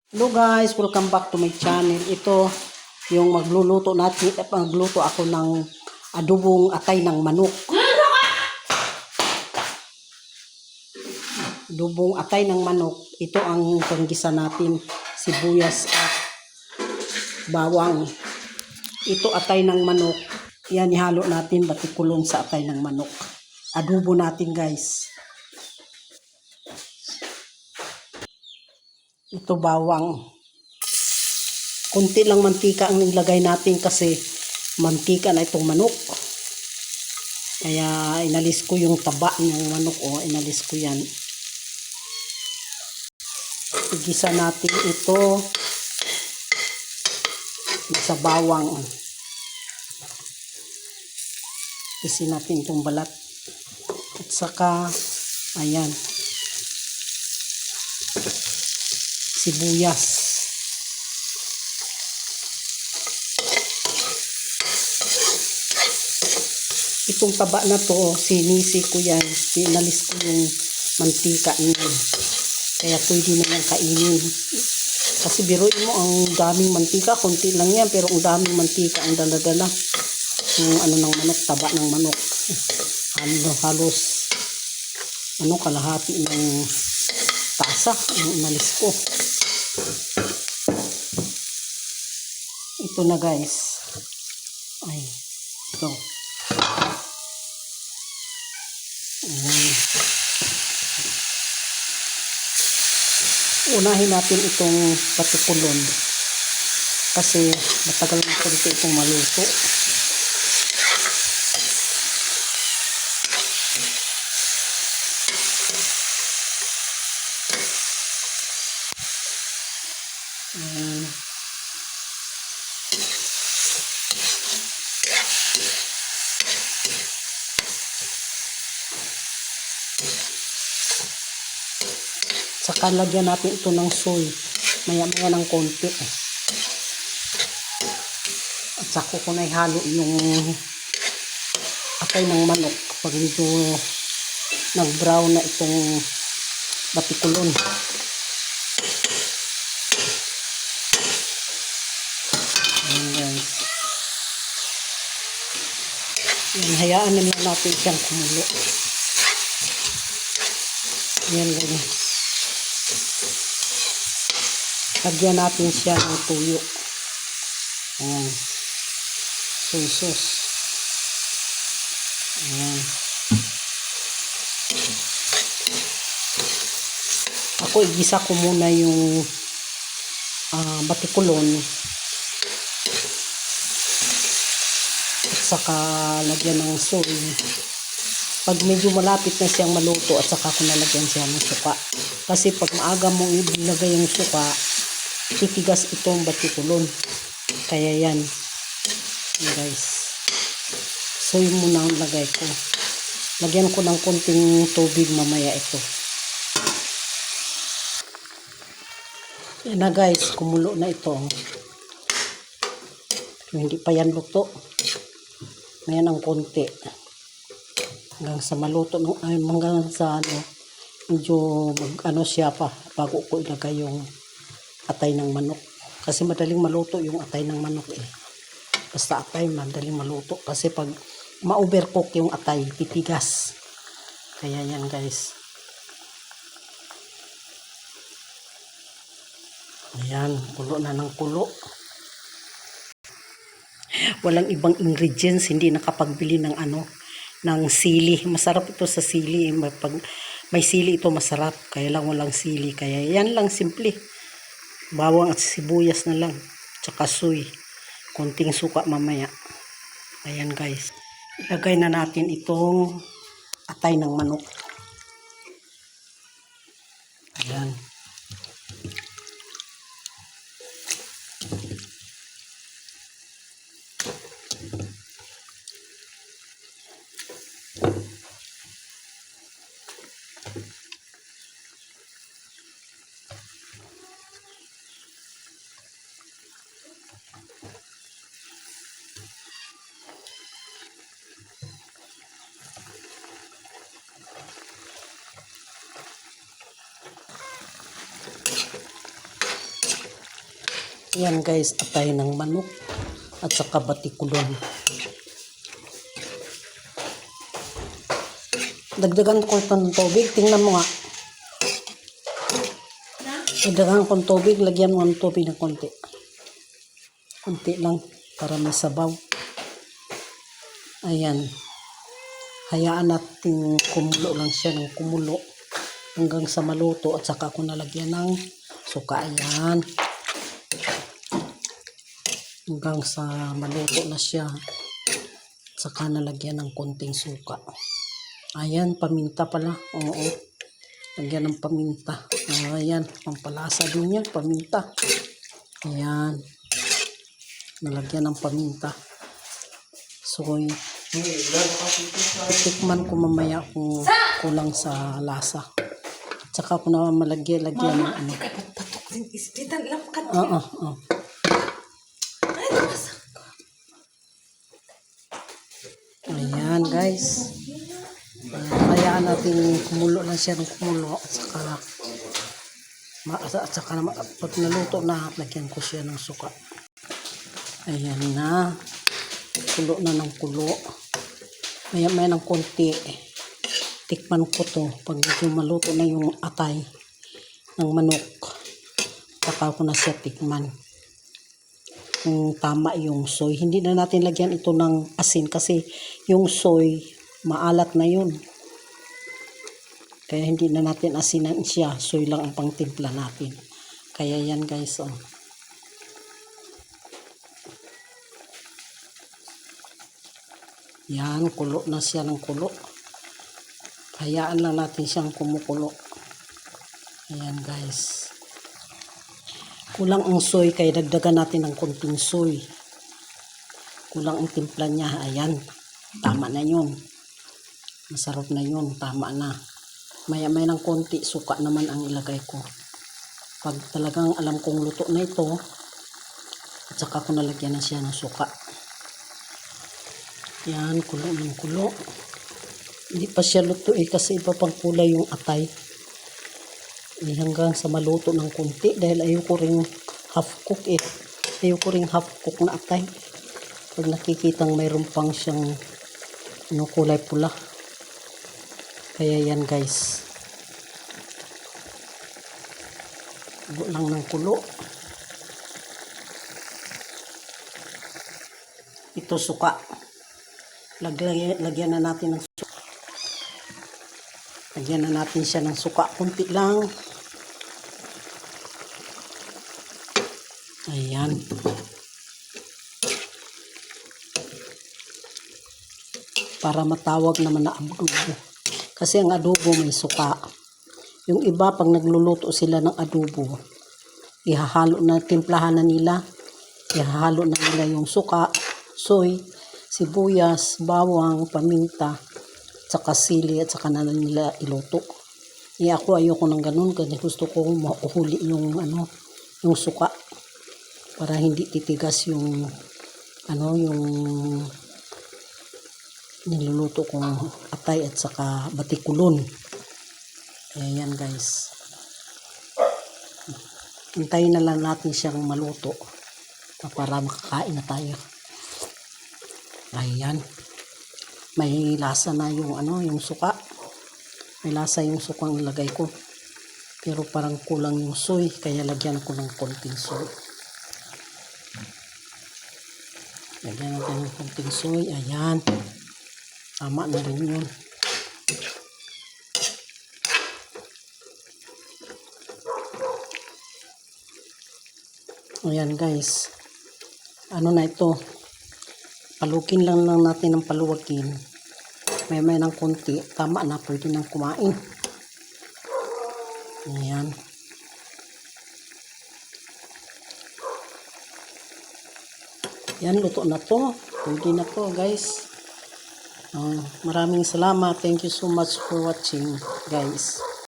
Hello guys, welcome back to my channel. Ito yung magluto ako ng adobong atay ng manok. Adobong atay ng manok. Ito ang panggisa natin, sibuyas at bawang. Ito atay ng manok. Yan ihalo natin batikulon sa atay ng manok. Adobo natin guys. Ito bawang. Kunti lang mantika ang nilagay natin kasi mantika na itong manok. Kaya inalis ko yung taba ng manok. Inalis ko yan. Igisa natin ito sa bawang. Isin natin itong balat. At saka, ayan, sibuyas. Itong taba na to, sinisi ko yan. Inalis ko yung mantika niya. Kaya pwede na lang kainin. Kasi biruin mo, ang daming mantika. Konti lang yan, pero ang daming mantika ang dala-dala. Yung ano ng manok, taba ng manok. Halos kalahati ng tasa ang inalis ko. Ito na guys. Ay, ito. Unahin natin itong batikulon kasi matagal na po itong maluto. Saka lagyan natin ito ng soy. Maya-maya ng konti. At saka ko na ihalo yung atay ng manok pag medyo nag-brown na itong batikulon. Ayan guys. Yan, hayaan na lang natin siyang kumulo. Yan lang. Lagyan natin siya ng tuyo. Ayan. Soy sauce. Ayan. Ako igisa ko muna yung batikulon. At saka lagyan ng soy. Pag medyo malapit na siyang maluto, at saka ko nalagyan siya ng suka. Kasi pag maaga mong ilagay yung suka, titigas itong batikulon. Kaya yan guys, soy muna ang lagay ko. Lagyan ko ng konting tubig mamaya ito. Yan na guys, kumulo na ito. Hindi pa yan luto. Mayan ang konti hanggang sa maluto, hanggang sa medyo siya pa bago ko ilagay yung atay ng manok. Kasi madaling maluto yung atay ng manok Basta atay, madaling maluto. Kasi pag ma-overcook yung atay, titigas. Kaya yan guys. Ayan, kulo na ng kulo. Walang ibang ingredients, hindi nakapagbili ng ng sili. Masarap ito sa sili. Pag may sili ito masarap. Kaya lang walang sili. Kaya yan lang, simple. Bawang at sibuyas na lang. Tsaka soy. Konting suka mamaya. Ayan guys. Ilagay na natin itong atay ng manok. Ayan. Yan guys, atay ng manok at saka batikulon. Dagdagan ko ng tubig. Tingnan mo nga. Dagdagan ko ng tubig. Lagyan mo ng tubig ng konti. Konti lang para may sabaw. Ayan. Hayaan natin kumulo lang siya ng kumulo hanggang sa maluto at saka ako nalagyan ng suka. Ayan. Hanggang sa maluto na siya. Saka nalagyan ng konting suka. Ayan, paminta pala. Oo. Lagyan ng paminta. Ayan, pampalasa din yan, paminta. Ayan. Nalagyan ng paminta. So, tikman ko mamaya kung kulang sa lasa. At saka ko na lagyan ng ano. Oo. Ayan, guys. Hayaan natin kumulo lang siya ng kumulo at saka pag naluto na, lagyan ko siya ng suka. Ayan na. Kulo na ng kulo. Maya ng konti. Tikman ko to. Pag medyo maluto na yung atay ng manok, saka ko na siya tikman. Kung tama yung soy. Hindi na natin lagyan ito ng asin kasi yung soy maalat na yun. Kaya hindi na natin asinan siya. Soy lang ang pangtimpla natin. Kaya yan guys. Oh. Yan. Kulo na siya ng kulo. Hayaan lang natin siyang kumukulo. Ayan guys. Kulang ang soy. Kaya dagdagan natin ng konting soy. Kulang ang timpla niya. Ayan. Tama na yun. Masarap na yun. Tama na. Maya ng konti suka naman ang ilagay ko. Pag talagang alam kong luto na ito, at saka ko nalagyan na siya ng suka. Yan, kulo ng kulo. Hindi pa siya luto kasi iba pang kulay yung atay. Hanggang sa maluto ng konti dahil ayoko ring half cook Ayoko ring half cook na atay. Pag nakikitang mayroon pang siyang kulay pula. Kaya yan guys. Kulo lang ng kulo. Ito suka. Lagyan na natin ng suka. Lagyan na natin siya ng suka. Kunti lang. Ayan. Para matawag naman na adobo. Kasi ang adobo may suka. Yung iba pag nagluluto sila ng adobo, ihahalo na, timplahan na nila. Ihahalo na nila yung suka, soy, sibuyas, bawang, paminta, saka sili at saka na nila iluto. Ako ayoko ng ganun kasi gusto ko mahuhuli yung yung suka para hindi titigas yung yung niluluto kong atay at saka batikulon. Ayan guys. Hintayin na lang natin siyang maluto para makakain na tayo. Ayan. May lasa na yung yung suka. May lasa yung suka ang ilagay ko. Pero parang kulang yung soy kaya lagyan ko ng konting soy. Lagyan natin ng konting soy. Ayan. Tama na rin yun. Ayan guys. Ano na ito? Palukin lang natin ng paluwakin. May ng konti. Tama na. Pwede nang kumain. Ayan. Yan. Luto na to. Pwede na to guys. Maraming salamat. Thank you so much for watching guys.